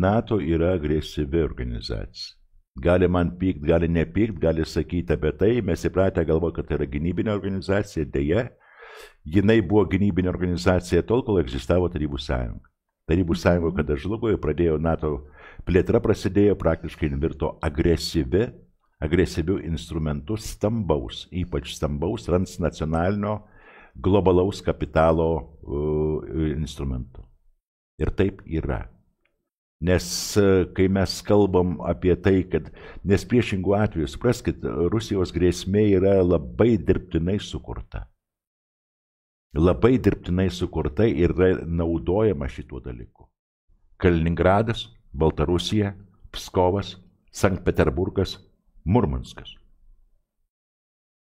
NATO yra agresyvi organizacija. Gali man pykt, gali nepykt, gali sakyti apie tai, mes įpratę galvo, kad tai yra gynybinė organizacija, dėja, jinai buvo gynybinė organizacija tol, kol egzistavo Tarybų sąjunga. Tarybų sąjunga, kada žlugo ir pradėjo NATO plėtra, prasidėjo, praktiškai virto agresyviu instrumentu stambaus, ypač stambaus transnacionalinio globalaus kapitalo instrumentu. Ir taip yra. Nes kai mes kalbam apie tai, kad, nes priešingų atveju, supraskit, Rusijos grėsmė yra labai dirbtinai sukurta. Labai dirbtinai sukurta ir yra naudojama šituo dalyku. Kaliningradas, Baltarusija, Pskovas, Sankt Peterburgas, Murmanskas.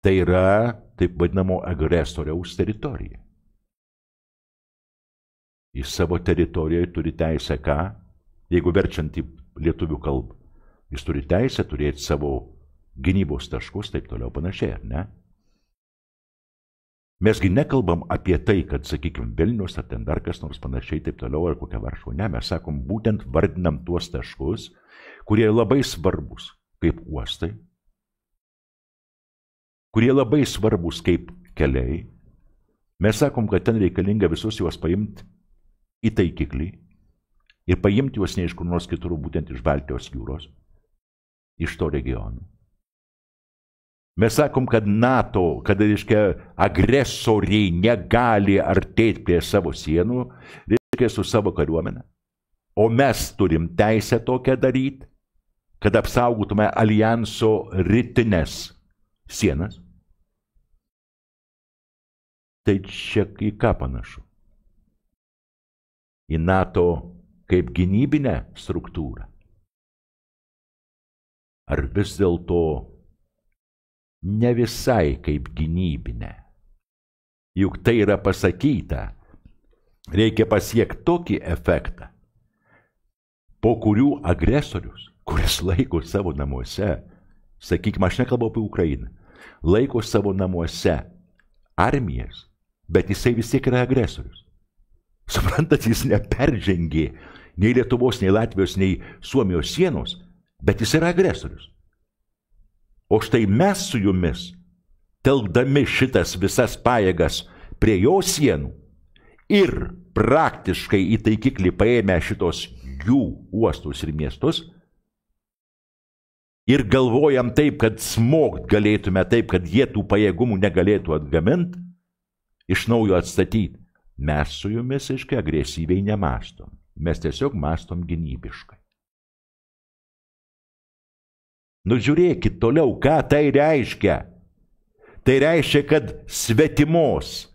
Tai yra taip vadinamo agresoriaus teritorija. Į savo teritoriją turi teisę ką? Jeigu verčiant į lietuvių kalbą, jis turi teisę turėti savo gynybos taškus, taip toliau panašiai, ar ne? Mesgi nekalbam apie tai, kad, sakykime, Vilnius ar ten dar kas nors panašiai, taip toliau, ar kokia Varšuva. Ne, mes sakom, būtent vardinam tuos taškus, kurie labai svarbus kaip uostai, kurie labai svarbus kaip keliai. Mes sakom, kad ten reikalinga visus juos paimti į taikiklį ir paimti juos ne iš kur nors kitur, būtent iš Baltijos jūros, iš to regiono. Mes sakom, kad NATO, kad, reiškia, agresoriai negali artėti prie savo sienų, reiškia, su savo kariuomenė. O mes turim teisę tokią daryti, kad apsaugotume alijanso rytinės sienas. Tai čia į ką panašu? Į NATO kaip gynybinę struktūrą? Ar vis dėlto ne visai kaip gynybinę? Juk tai yra pasakyta, reikia pasiekti tokį efektą, po kurių agresorius, kuris laiko savo namuose, sakykime, aš nekalbu apie Ukrainą, laiko savo namuose armijas, bet jisai vis tiek yra agresorius. Suprantat, jis neperžengė nei Lietuvos, nei Latvijos, nei Suomijos sienos, bet jis yra agresorius. O štai mes su jumis, telkdami šitas visas pajėgas prie jo sienų ir praktiškai į taikiklį paėmę šitos jų uostus ir miestus, ir galvojam taip, kad smogt galėtume taip, kad jie tų pajėgumų negalėtų atgaminti, iš naujo atstatyti. Mes su jumis, aiškiai, agresyviai nemastom. Mes tiesiog mastom gynybiškai. Nu žiūrėkit toliau, ką tai reiškia. Tai reiškia, kad svetimos,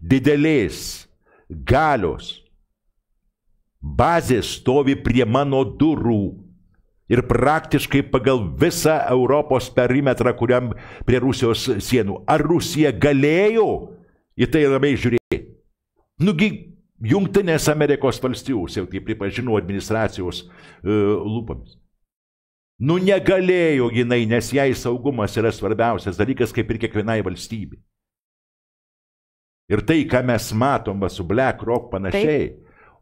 didelės galios bazė stovi prie mano durų ir praktiškai pagal visą Europos perimetrą, kuriam prie Rusijos sienų. Ar Rusija galėjo į tai labai žiūrėti? Nugi Jungtinės Amerikos valstijos, jau tai pripažino administracijos lūpomis. Nu negalėjo jinai, nes jai saugumas yra svarbiausias dalykas, kaip ir kiekvienai valstybei. Ir tai, ką mes matom su BlackRock panašiai,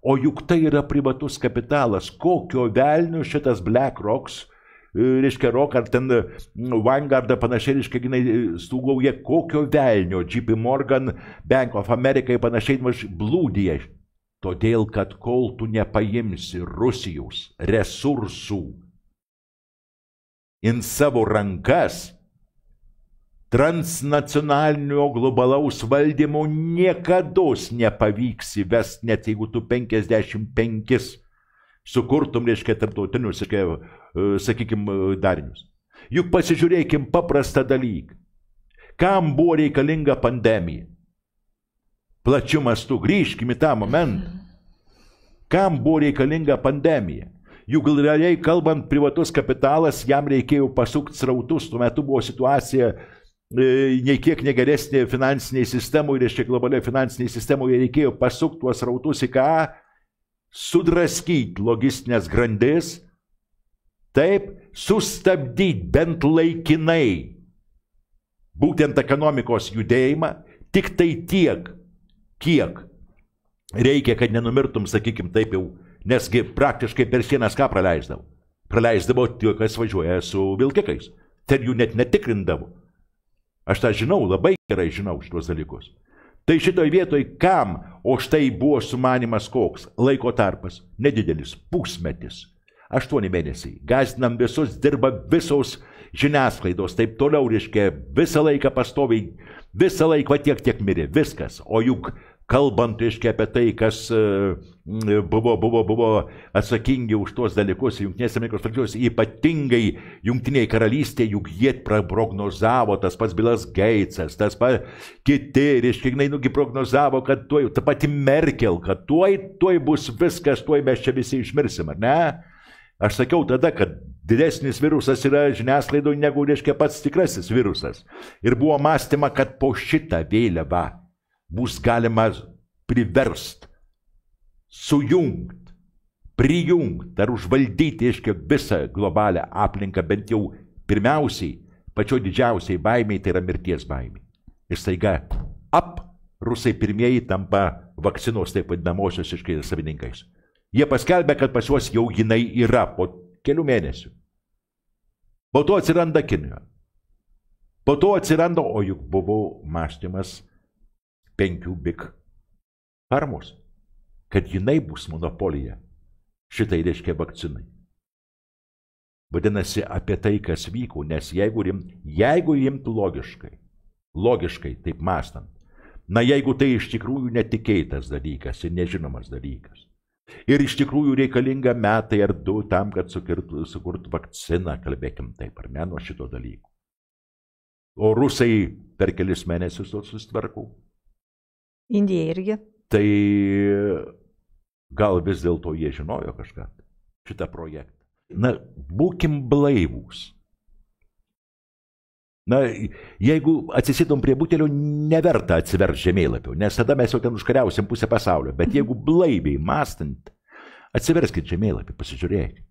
o juk tai yra privatus kapitalas, kokio velnio šitas BlackRocks, reiškia Rock ar ten Vanguard panašiai, reiškia, jinai stūgauja, kokio velnio, JP Morgan, Bank of America panašiai blūdija. Todėl, kad kol tu nepaimsi Rusijos resursų in savo rankas, transnacionalinio globalaus valdymo niekados nepavyks įvest, net jeigu tu 55 sukurtum, reiškia, tarptautinius, reiškia, sakykime, darinius. Juk pasižiūrėkim paprastą dalyką. Kam buvo reikalinga pandemija? Plačiu mastu, grįžkim į tą momentą. Kam buvo reikalinga pandemija? Juk realiai kalbant, privatus kapitalas, jam reikėjo pasukti srautus, tuo metu buvo situacija nei kiek negeresnė finansiniai sistemui, reiškia, globaliai finansiniai sistemui reikėjo pasukti tuos srautus į ką? Sudraskyti logistinės grandis, taip, sustabdyti bent laikinai būtent ekonomikos judėjimą, tik tai tiek, kiek reikia, kad nenumirtum, sakykim, taip jau Nesgi praktiškai per sienas ką praleisdavo? Praleisdavo tie, kas važiuoja su vilkikais. Ten jų net netikrindavo. Aš tą žinau, labai gerai žinau šitos dalykus. Tai šitoj vietoj kam? O štai buvo sumanimas koks? Laiko tarpas. Nedidelis. Pusmetis. 8 mėnesiai. Gazdinam visus, dirba visos žiniasklaidos. Taip toliau, reiškia, visą laiką pastoviai, visą laiką tiek mirė. Viskas. O juk kalbant, reiškia, apie tai, kas buvo atsakingi už tuos dalykus Jungtinės Amerikos valstijos, ypatingai Jungtinėje karalystėje, juk jie prognozavo, tas pats Bilas Geitsas, tas pats kiti, reiškia, nugi prognozavo, kad tuoj, ta pati Merkel, kad tuoj bus viskas, tuoj mes čia visi išmirsim, ar ne? Aš sakiau tada, kad didesnis virusas yra žiniasklaidoje negu, reiškia, pats tikrasis virusas. Ir buvo mąstyma, kad po šitą vėliavą bus galima priverst, sujungt, prijungt ar užvaldyti, reiškia, visą globalią aplinką, bent jau pirmiausiai, pačioj didžiausiai baimiai, tai yra mirties baimiai. Ir staiga, rusai pirmieji tampa vakcinos, taip vadinamosios, reiškia, savininkais. Jie paskelbė, kad pas juos jau jinai yra po kelių mėnesių. Po to atsiranda Kinija. Po to atsiranda, o juk buvo mąstymas 5 big farmos, kad jinai bus monopolija. Šitai reiškia vakcinai. Vadinasi, apie tai, kas vyko, nes jeigu rimtų logiškai, taip mąstant, na jeigu tai iš tikrųjų netikėtas dalykas ir nežinomas dalykas, ir iš tikrųjų reikalinga metai ar 2 tam, kad sukurtų vakciną, kalbėkim taip, ar ne, nuo šito dalyko. O rusai per kelis mėnesius to susitvarkau. Indija irgi. Tai gal vis dėlto jie žinojo kažką, šitą projektą. Na, būkim blaivūs. Na, jeigu atsisėdom prie butelio, neverta atsiversti žemėlapio, nes tada mes jau ten užkariausim pusę pasaulio. Bet jeigu blaiviai mąstant, atsiverskit žemėlapį, pasižiūrėkit.